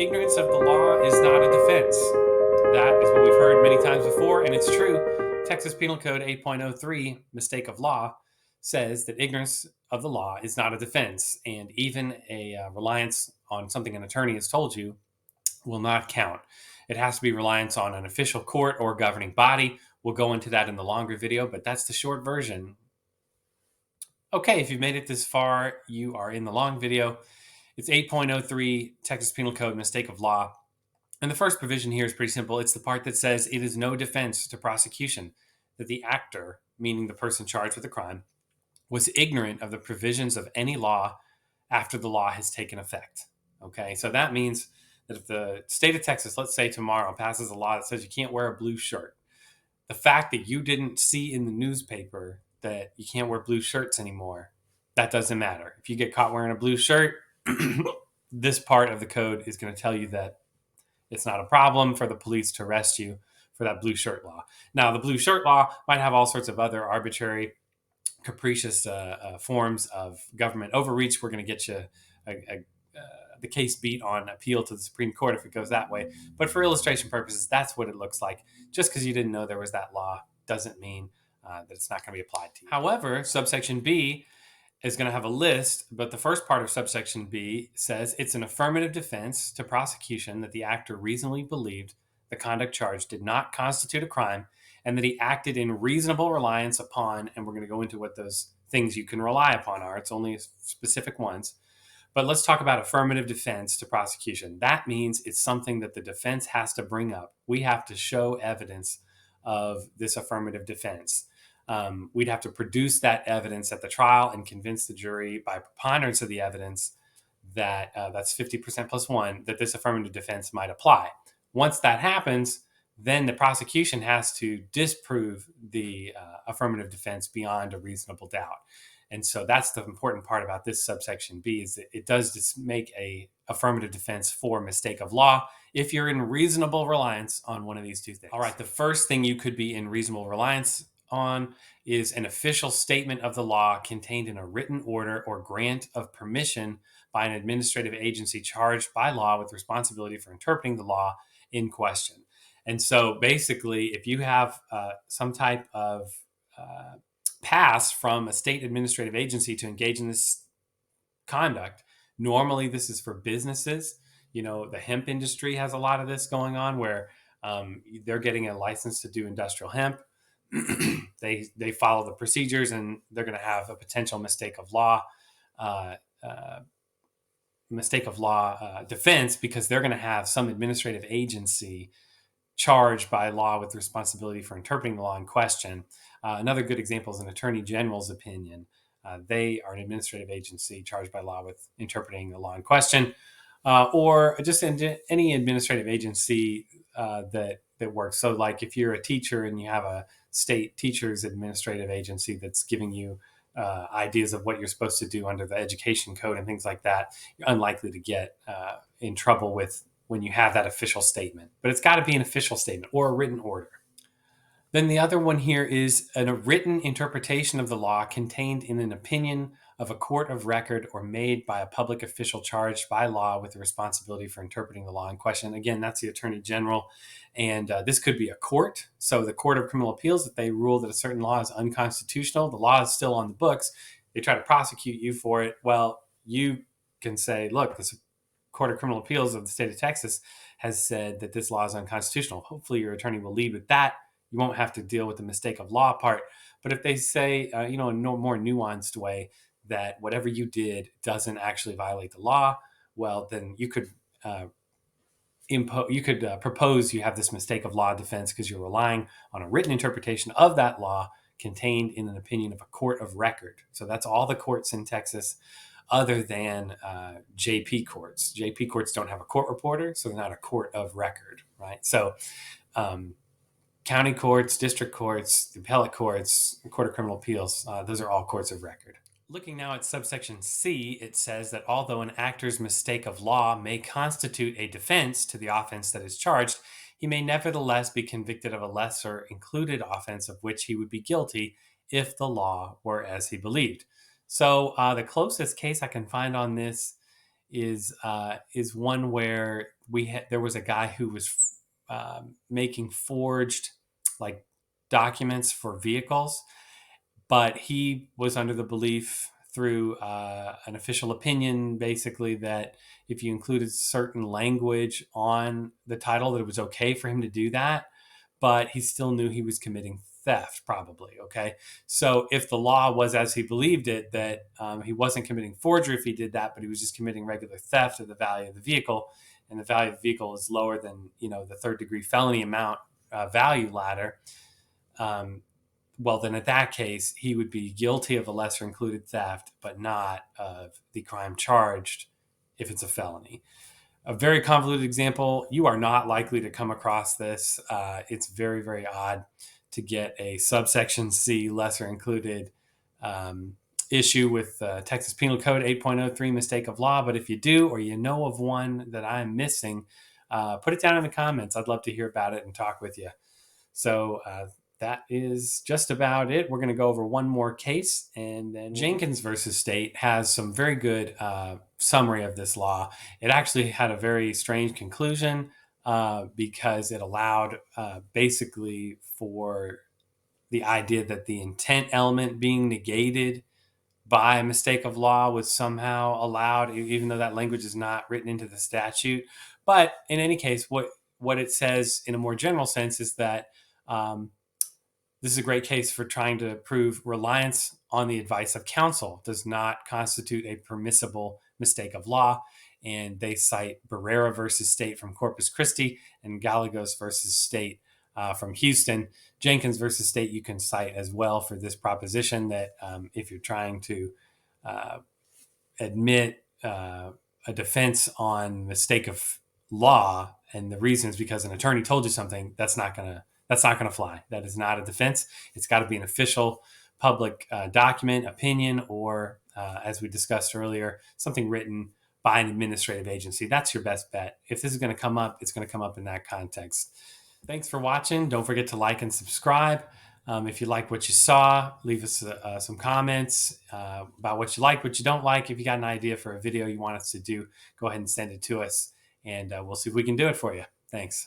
Ignorance of the law is not a defense. That is what we've heard many times before, and it's true. Texas Penal Code 8.03, mistake of law, says that ignorance of the law is not a defense, and even a reliance on something an attorney has told you will not count. It has to be reliance on an official court or governing body. We'll go into that in the longer video, but that's the short version. Okay, if you've made it this far, you are in the long video. It's 8.03 Texas Penal Code, mistake of law. And the first provision here is pretty simple. It's the part that says it is no defense to prosecution that the actor, meaning the person charged with the crime, was ignorant of the provisions of any law after the law has taken effect. Okay, so that means that if the state of Texas, let's say tomorrow, passes a law that says you can't wear a blue shirt, the fact that you didn't see in the newspaper that you can't wear blue shirts anymore, that doesn't matter. If you get caught wearing a blue shirt, this part of the code is going to tell you that it's not a problem for the police to arrest you for that blue shirt law. Now, the blue shirt law might have all sorts of other arbitrary, capricious forms of government overreach. We're going to get you the case beat on appeal to the Supreme Court if it goes that way. But for illustration purposes, that's what it looks like. Just because you didn't know there was that law doesn't mean that it's not going to be applied to you. However, subsection B is going to have a list, but the first part of subsection B says it's an affirmative defense to prosecution that the actor reasonably believed the conduct charged did not constitute a crime and that he acted in reasonable reliance upon, and we're going to go into what those things you can rely upon are. It's only specific ones. But let's talk about affirmative defense to prosecution. That means it's something that the defense has to bring up. We have to show evidence of this affirmative defense. We'd have to produce that evidence at the trial and convince the jury by preponderance of the evidence that that's 50% plus one, that this affirmative defense might apply. Once that happens, then the prosecution has to disprove the affirmative defense beyond a reasonable doubt. And so that's the important part about this subsection B, is that it does just make a affirmative defense for mistake of law if you're in reasonable reliance on one of these two things. All right, the first thing you could be in reasonable reliance on is an official statement of the law contained in a written order or grant of permission by an administrative agency charged by law with responsibility for interpreting the law in question. And so basically, if you have some type of pass from a state administrative agency to engage in this conduct, normally this is for businesses. You know, the hemp industry has a lot of this going on where they're getting a license to do industrial hemp. They follow the procedures and they're going to have a potential mistake of law defense because they're going to have some administrative agency charged by law with responsibility for interpreting the law in question. Another good example is an attorney general's opinion. They are an administrative agency charged by law with interpreting the law in question, or just any administrative agency that works. So like if you're a teacher and you have a state teachers administrative agency that's giving you ideas of what you're supposed to do under the education code and things like that, you're unlikely to get in trouble with when you have that official statement. But it's got to be an official statement or a written order. Then the other one here is a written interpretation of the law contained in an opinion of a court of record or made by a public official charged by law with the responsibility for interpreting the law in question. Again, that's the Attorney General. And this could be a court. So the Court of Criminal Appeals, if they rule that a certain law is unconstitutional, the law is still on the books, they try to prosecute you for it. Well, you can say, look, this Court of Criminal Appeals of the state of Texas has said that this law is unconstitutional. Hopefully your attorney will lead with that. You won't have to deal with the mistake of law part. But if they say, in a more nuanced way, that whatever you did doesn't actually violate the law, well, then you could propose you have this mistake of law defense because you're relying on a written interpretation of that law contained in an opinion of a court of record. So that's all the courts in Texas other than JP courts. JP courts don't have a court reporter, so they're not a court of record, right? So county courts, district courts, the appellate courts, the Court of Criminal Appeals, those are all courts of record. Looking now at subsection C, it says that although an actor's mistake of law may constitute a defense to the offense that is charged, he may nevertheless be convicted of a lesser included offense of which he would be guilty if the law were as he believed. So the closest case I can find on this is one where there was a guy who was making forged like documents for vehicles, but he was under the belief through an official opinion, basically, that if you included certain language on the title, that it was okay for him to do that. But he still knew he was committing theft, probably. Okay. So if the law was as he believed it, that he wasn't committing forgery if he did that, but he was just committing regular theft of the value of the vehicle, and the value of the vehicle is lower than, the third degree felony amount value ladder, well, then in that case, he would be guilty of a lesser included theft, but not of the crime charged if it's a felony. A very convoluted example. You are not likely to come across this. It's very, very odd to get a subsection C lesser included issue with Texas Penal Code 8.03 mistake of law. But if you do, or you know of one that I'm missing, put it down in the comments. I'd love to hear about it and talk with you. So that is just about it. We're going to go over one more case, and then Jenkins versus State has some very good summary of this law. It actually had a very strange conclusion because it allowed basically for the idea that the intent element being negated by a mistake of law was somehow allowed, even though that language is not written into the statute. But in any case, what it says in a more general sense is that this is a great case for trying to prove reliance on the advice of counsel does not constitute a permissible mistake of law. And they cite Barrera versus State from Corpus Christi and Gallegos versus State from Houston. Jenkins versus State you can cite as well for this proposition that if you're trying to admit a defense on mistake of law, and the reason is because an attorney told you something, that's not gonna fly. That is not a defense. It's got to be an official public document, opinion, or as we discussed earlier, something written by an administrative agency. That's your best bet. If this is going to come up, it's going to come up in that context. Thanks for watching. Don't forget to like and subscribe. If you like what you saw, leave us some comments about what you like, what you don't like. If you got an idea for a video you want us to do, go ahead and send it to us, and we'll see if we can do it for you. Thanks.